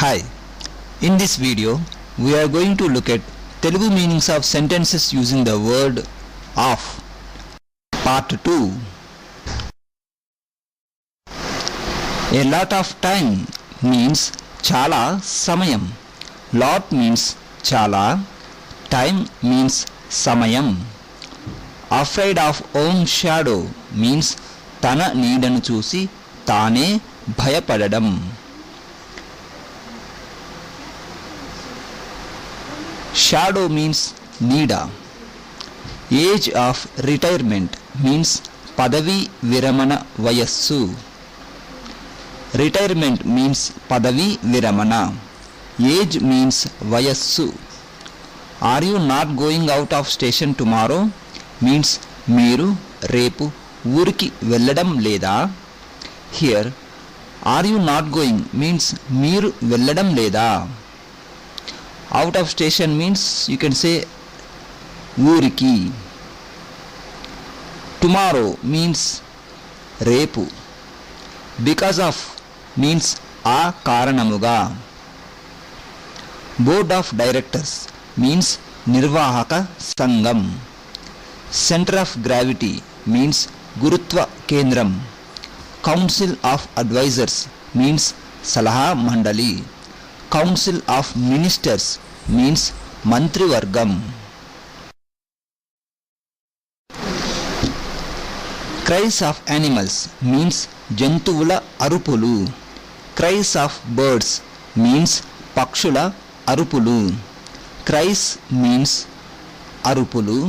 Hi, in this video we are going to look at Telugu meanings of sentences using the word of. Part 2. A lot of time means chala samayam. Lot means chala, time means samayam. Afraid of own shadow means తన నీడను చూసి తానే భయపడడం. Shadow means నీడ. Age of retirement means పదవి విరమణ వయస్సు. Retirement means పదవి విరమణ. Age means వయస్సు. Are you not going out of station tomorrow means మీరు రేపు ఊరికి వెళ్ళడం లేదా. Here are you not going means మీరు వెళ్ళడం లేదా. Out of station means you can say ఊరికి. Tomorrow means రేపు. Because of means ఆ కారణముగా. Board of directors means నిర్వాహక సంఘం. Center of gravity means గురుత్వ కేంద్రం. Council of advisors means సలహా మండలి. Council of ministers means మంత్రివర్గం. Cries of animals means జంతువుల అరుపులు. Cries of birds means పక్షుల అరుపులు. Cries means అరుపులు.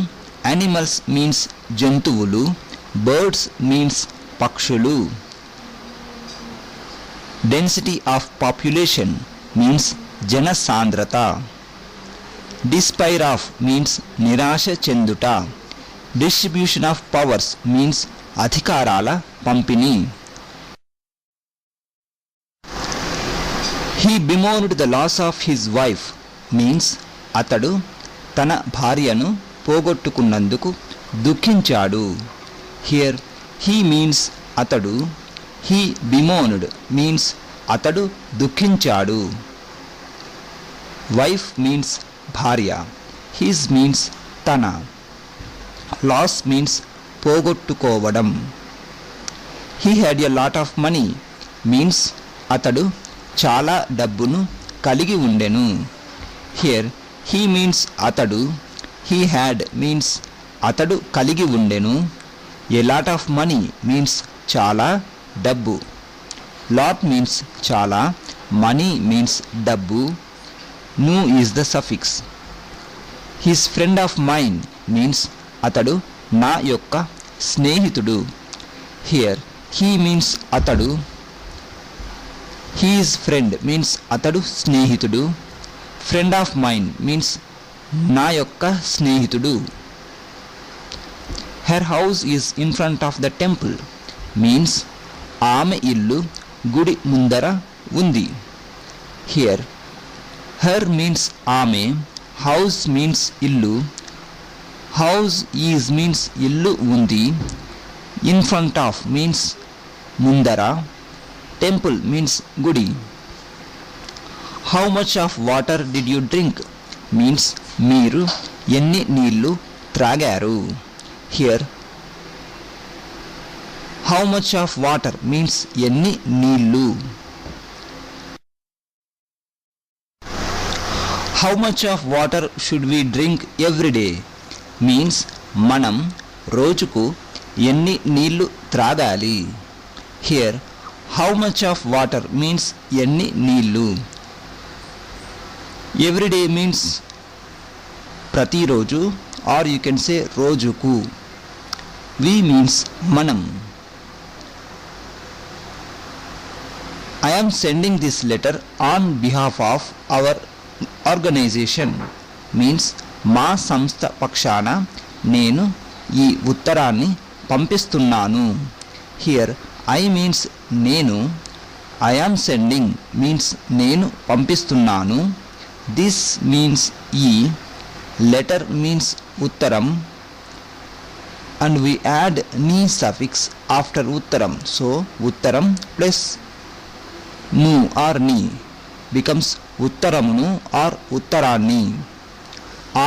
Animals means జంతువులు. Birds means పక్షులు. Density of population means జనసాంద్రత. Despair of means నిరాశ చెందుట. Distribution of powers means అధికారాల పంపిణీ. He bemoaned the loss of his wife means అతడు తన భార్యను పోగొట్టుకున్నందుకు దుఃఖించాడు. Here he means అతడు. He bemoaned means అతడు దుఃఖించాడు. Wife means భార్య. His means తన. Loss means పోగొట్టుకోవడం. He had a lot of money means అతడు చాలా డబ్బును కలిగి ఉండెను. Here he means అతడు. He had means అతడు కలిగి ఉండెను. A lot of money means చాలా డబ్బు. Lot means చాలా. Money means డబ్బు. Nu is the suffix. His friend of mine means అతడు నా యొక్క స్నేహితుడు. Here he means అతడు. His friend means అతడు స్నేహితుడు. Friend of mine means నా యొక్క స్నేహితుడు. Her house is in front of the temple means ఆమె ఇల్లు గుడి ముందర ఉంది. Here her means ఆమె. House means ఇల్లు. House is means ఇల్లు ఉంది. In front of means ముందర. Temple means గుడి. How much of water did you drink means మీరు ఎన్ని నీళ్లు త్రాగారు. Here how much of water means ఎన్ని నీళ్లు. How much of water should we drink every day means మనం రోజుకు ఎన్ని నీళ్లు త్రాగాలి. Here how much of water means ఎన్ని నీళ్లు. Every day means ప్రతిరోజు or you can say రోజుకు. We means మనం. I am sending this letter on behalf of our organization means మా సంస్థ పక్షాన నేను ఈ ఉత్తరాన్ని పంపిస్తున్నాను. Here I means నేను. I am sending means నేను పంపిస్తున్నాను. This means ఈ. Letter means ఉత్తరం. And we add ni suffix after uttaram. So uttaram plus nu or ni. becomes ఉత్తరమును or ఉత్తరాన్ని.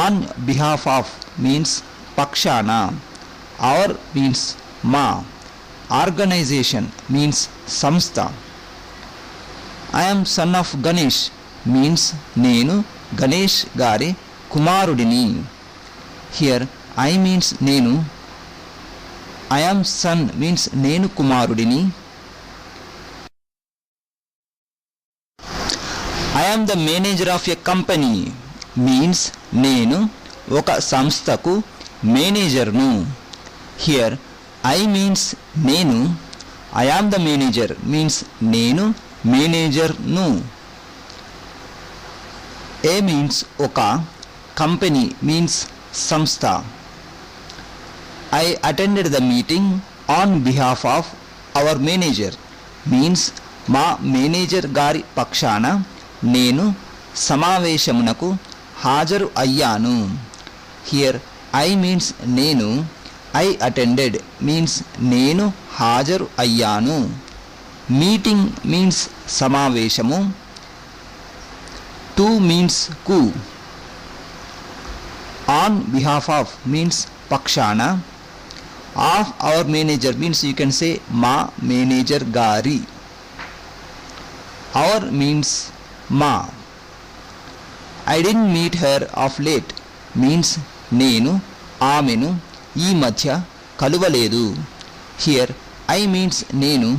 On behalf of means పక్షాన. Our means మా. Organization means సంస్థ. I am son of Ganesh means నేను గణేష్ గారి కుమారుడిని. Here I means నేను. I am son means నేను కుమారుడిని. I am the manager of a company means నేను ఒక సంస్థకు మేనేజర్ను. Here I means నేను. I am the manager means నేను మేనేజర్ను. A means ఒక, company means సంస్థ. I attended the meeting on behalf of our manager means మా మేనేజర్ గారి పక్షాన నేను సమావేశమునకు హాజరు అయ్యాను. Here I means నేను. I attended means నేను హాజరు అయ్యాను. Meeting means సమావేశము. To means కు. On behalf of means పక్షాన. Of our manager means you can say మా మేనేజర్ గారి. Our means మా. I didn't meet her of late means నేను ఆమెను ఈ మధ్య కలువలేదు. Here I means నేను.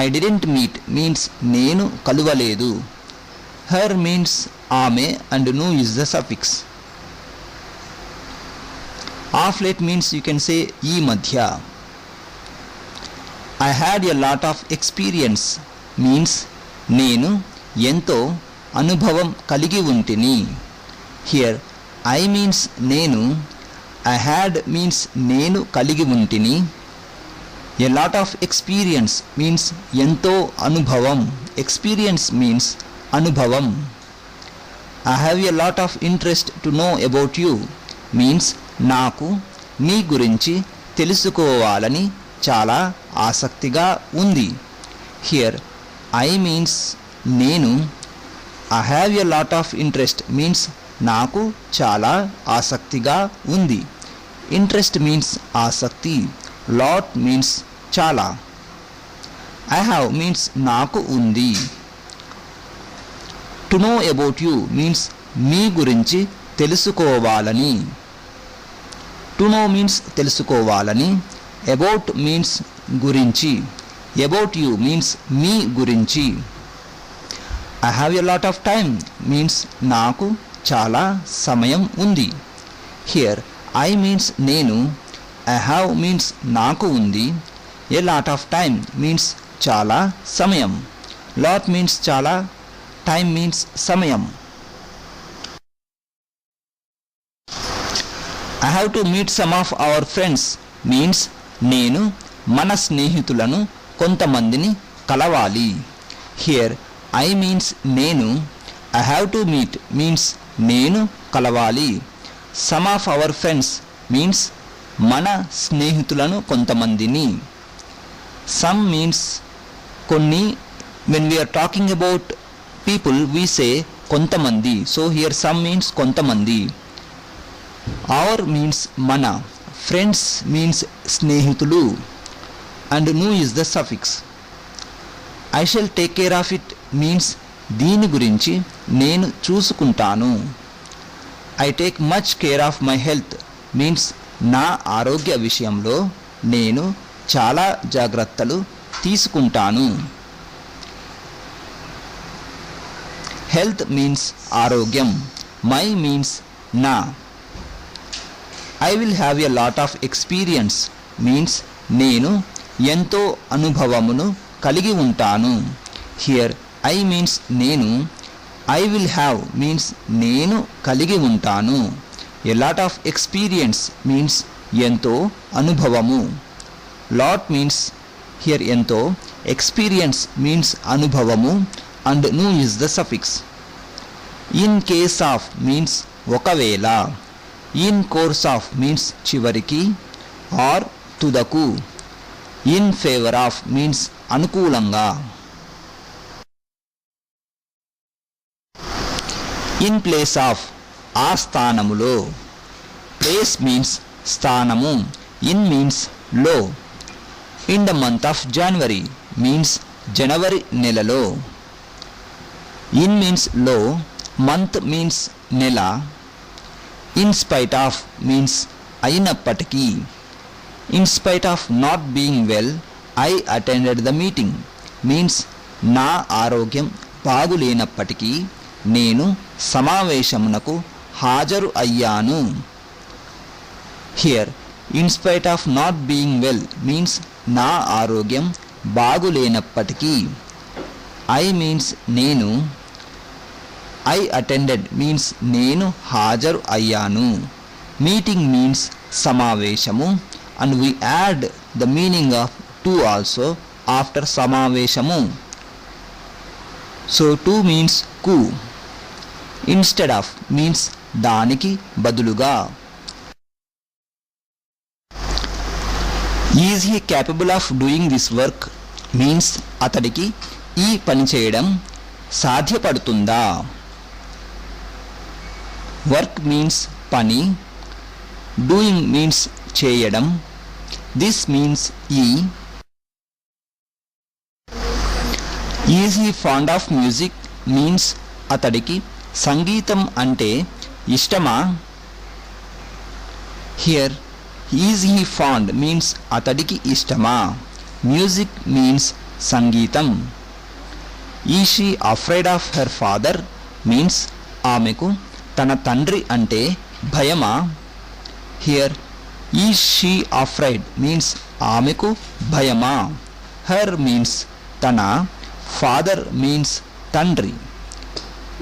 I didn't meet means నేను కలువలేదు. Her means ఆమె and nu is the suffix. Of late means you can say ఈ మధ్య. I had a lot of experience means నేను ఎంతో అనుభవం కలిగి ఉంటిని. Here I means నేను. I had means నేను కలిగి ఉంటిని. A lot of experience means ఎంతో అనుభవం. Experience means అనుభవం. I have a lot of interest to know about you means నాకు మీ గురించి తెలుసుకోవాలని చాలా ఆసక్తిగా ఉంది. Here I means నేను. I have a lot of interest means నాకు చాలా ఆసక్తిగా ఉంది. Interest means ఆసక్తి. Lot means చాలా. I have means నాకు ఉంది. To know about you means మీ గురించి తెలుసుకోవాలని. To know means తెలుసుకోవాలని. About means గురించి. About you means మీ గురించి. I have a lot of time means నాకు చాలా సమయం ఉంది. Here I means నేను. I have means నాకు ఉంది. A lot of time means చాలా సమయం. Lot means చాలా. Time means సమయం. I have to meet some of our friends means నేను మన స్నేహితులను కొంతమందిని కలవాలి. Here I means నేను. I have to meet means నేను కలవాలి. Some of our friends means మన స్నేహితులను కొంతమందిని. Some means కొన్ని. When we are talking about people we say కొంతమంది. So here some means కొంతమంది. Our means మన. Friends means స్నేహితులు and nu is the suffix. I shall take care of it means దీని గురించి నేను చూసుకుంటాను. I take much care of my health means నా ఆరోగ్య విషయంలో నేను చాలా జాగ్రత్తలు తీసుకుంటాను. Health means ఆరోగ్యం. My means నా. I will have a lot of experience means నేను ఎంతో అనుభవమును కలిగి ఉంటాను. Here I means నేను. I will have means నేను కలిగి ఉంటాను. A lot of experience means ఎంతో అనుభవము. Lot means here ఎంతో. Experience means అనుభవము and nu is the suffix. In case of means ఒకవేళ. In course of means చివరికి or తుదకు. In favor of means అనుకూలంగా. ఇన్ ప్లేస్ ఆఫ్ ఆ స్థానములో. ప్లేస్ మీన్స్ స్థానము. ఇన్ మీన్స్ లో. In the month of January means జనవరి నెలలో. ఇన్ మీన్స్ లో, మంత్ మీన్స్ నెల. ఇన్ స్పైట్ ఆఫ్ మీన్స్ అయినప్పటికీ. In spite of not being well I attended the meeting means నా ఆరోగ్యం బాగులేనప్పటికీ నేను సమావేశమునకు హాజరు అయ్యాను. Here in spite of not being well means నా ఆరోగ్యం బాగులేనప్పటికీ. ఐ మీన్స్ నేను. ఐ అటెండెడ్ మీన్స్ నేను హాజరు అయ్యాను. మీటింగ్ మీన్స్ సమావేశము and we add the meaning of to also after సమావేశము. So to means కు. Instead of means దానికి బదులుగా. Is he capable of doing this work means అతడికి ఈ పని చేయడం సాధ్యపడుతుందా. వర్క్ మీన్స్ పని. డూయింగ్ మీన్స్ చేయడం. దిస్ మీన్స్ ఈ. Is he fond of music means అతడికి సంగీతం అంటే ఇష్టమా. Here is he fond means అతడికి ఇష్టమా. మ్యూజిక్ మీన్స్ సంగీతం. Is she afraid of her father means ఆమెకు తన తండ్రి అంటే భయమా. Here is she afraid means ఆమెకు భయమా. హర్ మీన్స్ తన. ఫాదర్ మీన్స్ తండ్రి.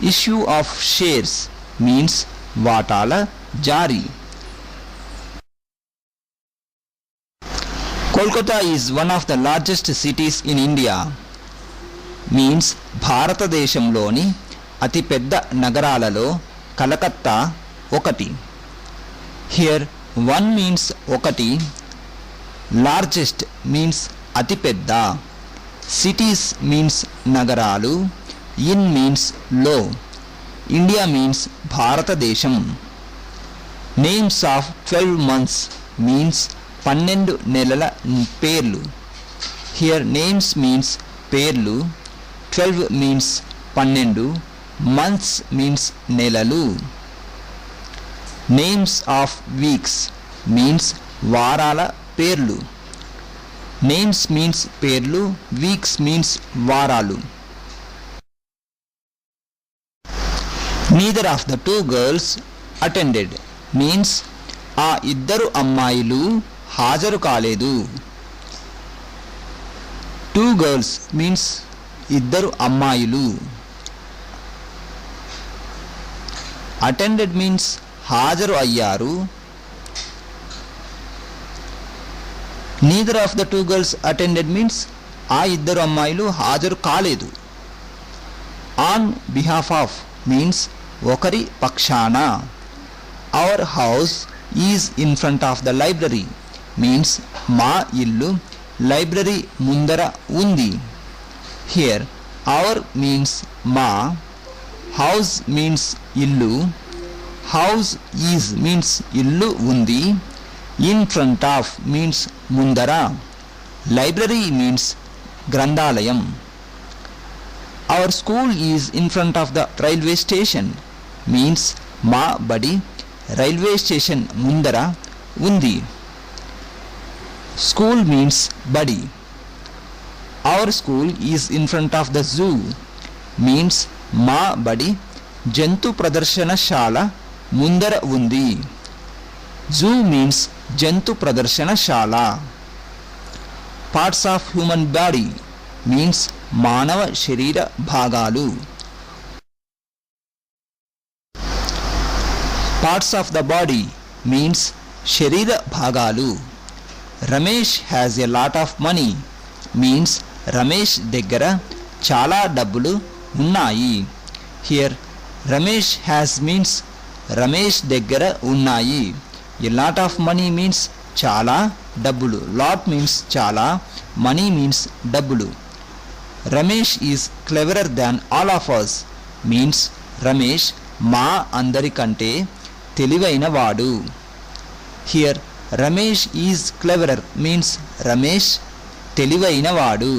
ఇష్యూ ఆఫ్ షేర్స్ మీన్స్ వాటాల జారీ. Kolkata is one of the largest cities in India means భారతదేశంలోని అతిపెద్ద నగరాలలో కలకత్తా ఒకటి. హియర్ వన్ మీన్స్ ఒకటి. లార్జెస్ట్ మీన్స్ అతిపెద్ద. సిటీస్ మీన్స్ నగరాలు. ఇన్ మీన్స్ లో. ఇండియా మీన్స్ భారతదేశం. నేమ్స్ ఆఫ్ 12 months మీన్స్ 12 నెలల పేర్లు. హియర్ నేమ్స్ మీన్స్ పేర్లు. 12 మీన్స్ 12. మంత్స్ మీన్స్ నెలలు. నేమ్స్ ఆఫ్ వీక్స్ మీన్స్ వారాల పేర్లు. నేమ్స్ మీన్స్ పేర్లు. వీక్స్ మీన్స్ వారాలు. Neither of the two girls attended means ఆ ఇద్దరు అమ్మాయిలు హాజరు కాలేదు. టూ గర్ల్స్ మీన్స్ ఇద్దరు అమ్మాయిలు. అటెండెడ్ మీన్స్ హాజరు అయ్యారు. Neither of the two girls attended means ఆ ఇద్దరు అమ్మాయిలు హాజరు కాలేదు. ఆన్ బిహాఫ్ ఆఫ్ మీన్స్ ఒకరి పక్షాన. Our house is in front of the library means మా ఇల్లు లైబ్రరీ ముందర ఉంది. హియర్ అవర్ మీన్స్ మా. హౌస్ మీన్స్ ఇల్లు. హౌస్ ఈజ్ మీన్స్ ఇల్లు ఉంది. ఇన్ ఫ్రంట్ ఆఫ్ మీన్స్ ముందర. లైబ్రరీ మీన్స్ గ్రంథాలయం. Our school is in front of the railway station means మా బడి రైల్వే స్టేషన్ ముందర ఉంది. స్కూల్ మీన్స్ బడి. Our school is in front of the zoo means మా బడి జంతు ప్రదర్శనశాల ముందర ఉంది. జూ మీన్స్ జంతు ప్రదర్శనశాల. Parts of human body means మానవ శరీర భాగాలు. Parts of the body means శరీర భాగాలు. Ramesh has a lot of money means Ramesh దగ్గర చాలా డబ్బులు ఉన్నాయి. Here Ramesh has means Ramesh దగ్గర ఉన్నాయి. A lot of money means చాలా డబ్బులు. లాట్ మీన్స్ చాలా. మనీ మీన్స్ డబ్బులు. Ramesh is cleverer than all of us means Ramesh మా అందరికంటే తెలివైనవాడు. Here Ramesh is cleverer means Ramesh తెలివైనవాడు.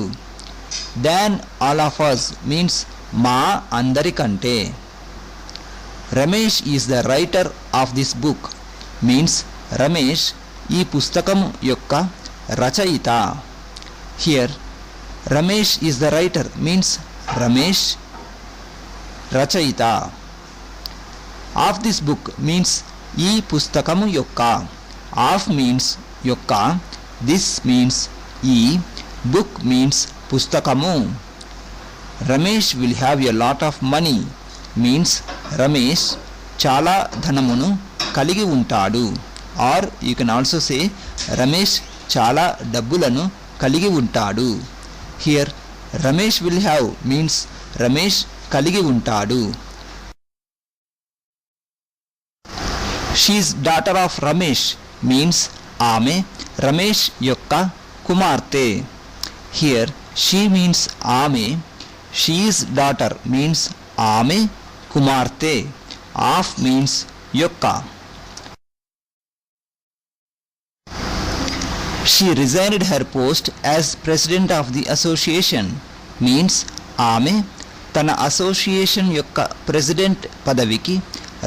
Than all of us means మా అందరికంటే. Ramesh is the writer of this book means Ramesh ఈ పుస్తకం యొక్క రచయిత. Here Ramesh is the writer means Ramesh రచయిత. ఆఫ్ దిస్ బుక్ మీన్స్ ఈ పుస్తకము యొక్క. ఆఫ్ మీన్స్ యొక్క, దిస్ మీన్స్ ఈ, బుక్ మీన్స్ పుస్తకము. Ramesh will have a lot of money means Ramesh చాలా ధనమును కలిగి ఉంటాడు. Or you can also say Ramesh చాలా డబ్బులను కలిగి ఉంటాడు. Here Ramesh will have means Ramesh కలిగి ఉంటాడు. She's daughter of Ramesh means ఆమె రమేష్ యొక్క కుమార్తె. హియర్ షీ మీన్స్ ఆమె, షీఈస్ డాటర్ మీన్స్ ఆమె కుమార్తె. ఆఫ్ మీన్స్ యొక్క. She resigned her post as president of the association means ఆమె తన అసోసియేషన్ యొక్క ప్రెసిడెంట్ పదవికి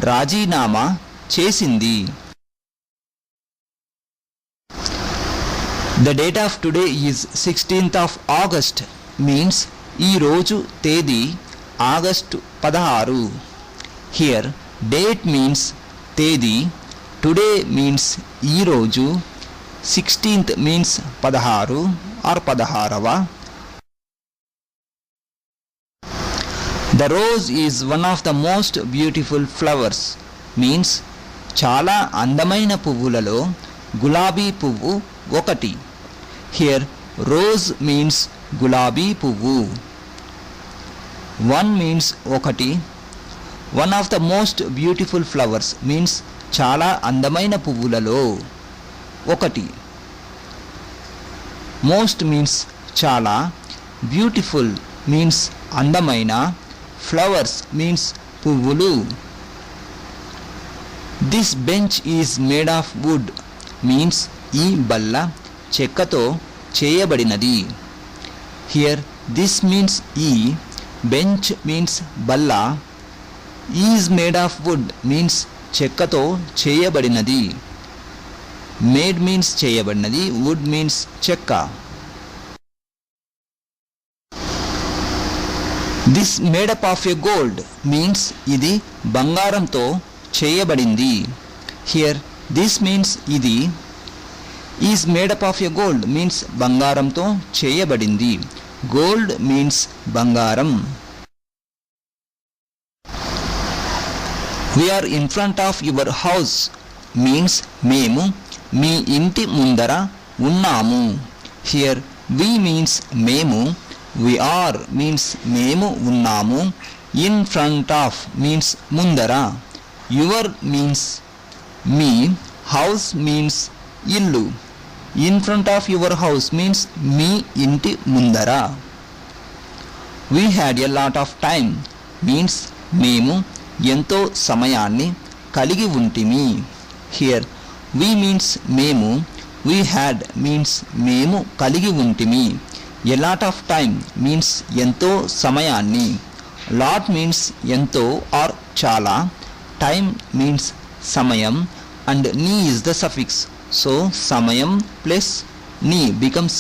రాజీనామా చేసింది. The date of today is 16th of August means ఈ రోజు తేదీ ఆగస్టు 16. Here date means తేదీ, today means ఈ రోజు, 16th means 16 or 16వ. The rose is one of the most beautiful flowers means చాలా అందమైన పువ్వులలో గులాబీ పువ్వు ఒకటి. Here rose means గులాబీ పువ్వు. One means ఒకటి. One of the most beautiful flowers means చాలా అందమైన పువ్వులలో ఒకటి. Most means చాలా, beautiful means అందమైన, flowers means పువ్వులు. This bench is made of wood means ఈ బల్ల చెక్కతో చేయబడినది. Here this means ఈ, bench means బల్ల, is made of wood means చెక్కతో చేయబడినది. Made means చేయబడినది, wood means చెక్క. This made up of a gold means ఇది బంగారంతో చేయబడింది. Here this means ఇది, is made up of a gold means బంగారంతో చేయబడింది. Gold means బంగారం. We are in front of your house means మేము మీ ఇంటి ముందర ఉన్నాము. Here we means మేము, we are means మేము ఉన్నాము, in front of means ముందర, your means me, house means ఇల్లు, in front of your house means మీ ఇంటి ముందర. We had a lot of time means మేము ఎంతో సమయాన్ని కలిగి ఉంటిమి. Here we means మేము, we had means మేము కలిగి ఉంటిమి, a lot of time means ఎంతో సమయాన్ని, lot means ఎంతో or చాలా, time means సమయం and ni is the suffix, so సమయం plus ni becomes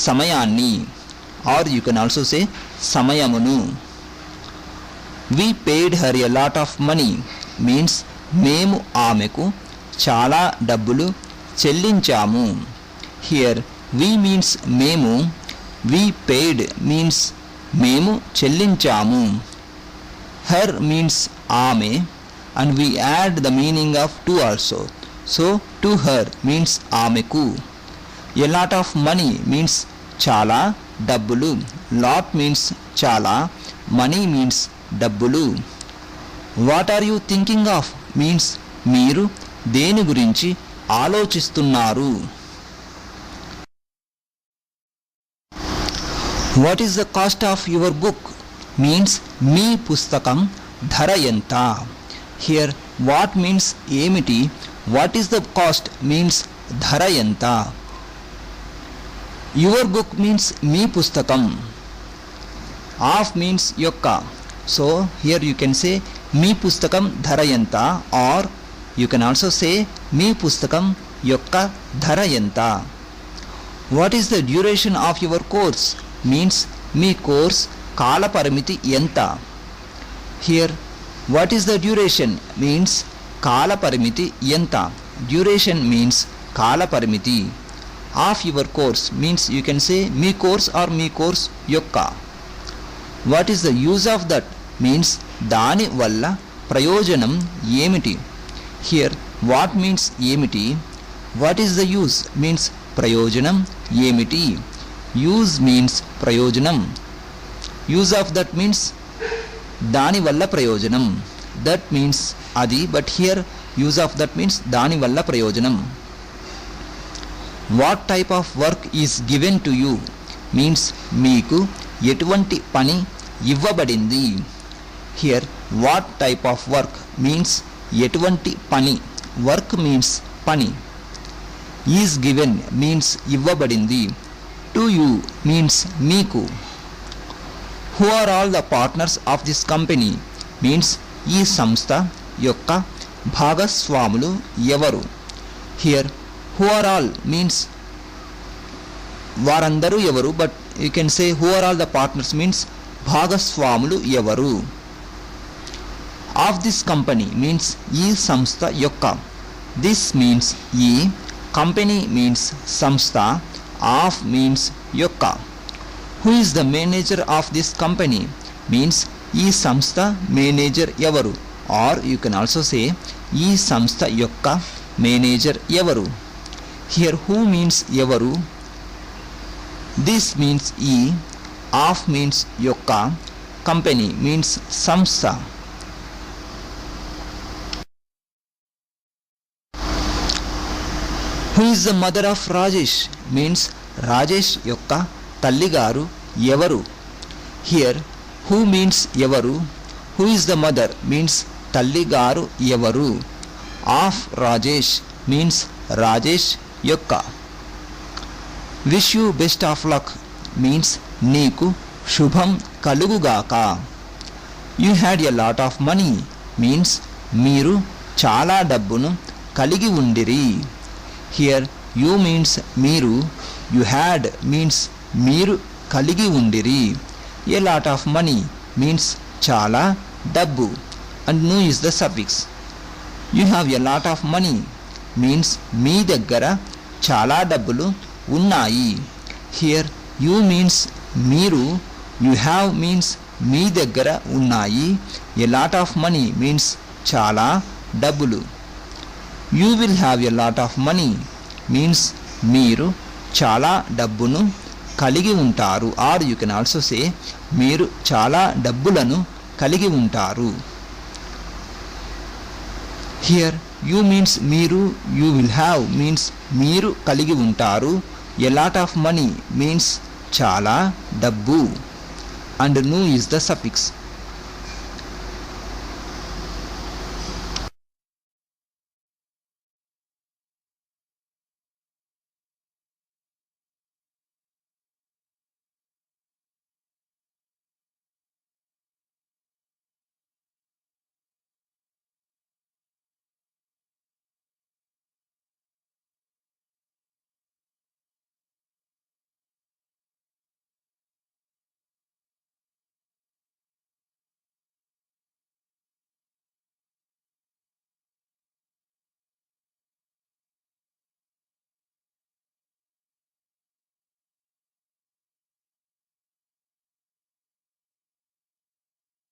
సమయాన్ని, or you can also say సమయమును. We paid her a lot of money means మేము ఆమెకు చాలా డబ్బులు చెల్లించాము. Here we means మేము, we paid means మేము చెల్లించాము, her means ఆమె and we add the meaning of to also, so to her means ఆమెకు. A lot of money means చాలా డబ్బులు, lot means చాలా, money means డబ్బులు. What are you thinking of means మీరు దేని గురించి ఆలోచిస్తున్నారు. What is the cost of your book means మీ పుస్తకం ధర ఎంత. హియర్ వాట్ మీన్స్ ఏమిటి, what is the cost means ధర ఎంత. యువర్ బుక్ మీన్స్ మీ పుస్తకం. ఆఫ్ మీన్స్ యొక్క. So here you can say మీ పుస్తకం ధర ఎంత, or you can also say మీ పుస్తకం యొక్క ధర ఎంత. What is the duration of your course means మీ కోర్స్ కాల పరిమితి ఎంత. Here what is the duration means కాల పరిమితి ఎంత. డ్యూరేషన్ మీన్స్ కాల పరిమితి. Of your course means you can say మీ కోర్స్ ఆర్ మీ కోర్స్ యొక్క. What is the use of that means దాని వల్ల ప్రయోజనం ఏమిటి. హియర్ వాట్ మీన్స్ ఏమిటి, what is the use means ప్రయోజనం ఏమిటి. యూజ్ మీన్స్ ప్రయోజనం. యూజ్ ఆఫ్ దట్ మీన్స్ దాని వల్ల ప్రయోజనం. దట్ మీన్స్ అది, but here use of that means దాని వల్ల ప్రయోజనం. What type of work is given to you means మీకు ఎటువంటి పని ఇవ్వబడింది. Here what type of work means ఎటువంటి పని. వర్క్ మీన్స్ పని. ఈజ్ గివెన్ మీన్స్ ఇవ్వబడింది. టు యూ మీన్స్ మీకు. Who are all the partners of this company means ఈ సంస్థ యొక్క భాగస్వాములు ఎవరు. Here who are all means వారందరూ ఎవరు, but you can say who are all the partners means భాగస్వాములు ఎవరు. ఆఫ్ దిస్ కంపెనీ మీన్స్ ఈ సంస్థ యొక్క. దిస్ మీన్స్ ఈ, కంపెనీ మీన్స్ సంస్థ, ఆఫ్ మీన్స్ యొక్క. Who is the manager of this company means ఈ సంస్థ మేనేజర్ ఎవరు, or you can also say ఈ సంస్థ యొక్క మేనేజర్ ఎవరు. హియర్ హూ మీన్స్ ఎవరు, దిస్ మీన్స్ ఈ, ఆఫ్ మీన్స్ యొక్క, కంపెనీ మీన్స్ సంస్థ. Who is the mother of Rajesh means Rajesh యొక్క తల్లిగారు ఎవరు. హియర్ హూ మీన్స్ ఎవరు, who is the mother means తల్లిగారు ఎవరు. ఆఫ్ రాజేష్ మీన్స్ రాజేష్ యొక్క. Wish you best of luck means నీకు శుభం కలుగుగాక. You had a lot of money means మీరు చాలా డబ్బును కలిగి ఉండిరి. హియర్ యూ మీన్స్ మీరు, యూ హ్యాడ్ మీన్స్ మీరు కలిగి ఉండిరి. A lot of money means చాలా డబ్బు, అండ్ నూ is the suffix. You have a lot of money means మీ దగ్గర చాలా డబ్బులు ఉన్నాయి. హియర్ యూ మీన్స్ మీరు, యూ హ్యావ్ మీన్స్ మీ దగ్గర ఉన్నాయి. A lot of money means చాలా డబ్బులు. You will have a lot of money means మీరు చాలా డబ్బును కలిగి ఉంటారు, or you can also say మీరు చాలా డబ్బులను కలిగి ఉంటారు. హియర్ యూ మీన్స్ మీరు, యూ విల్ హ్యావ్ మీన్స్ మీరు కలిగి ఉంటారు. A lot of money means చాలా డబ్బు, అండ్ నూ ఈజ్ ద సఫిక్స్.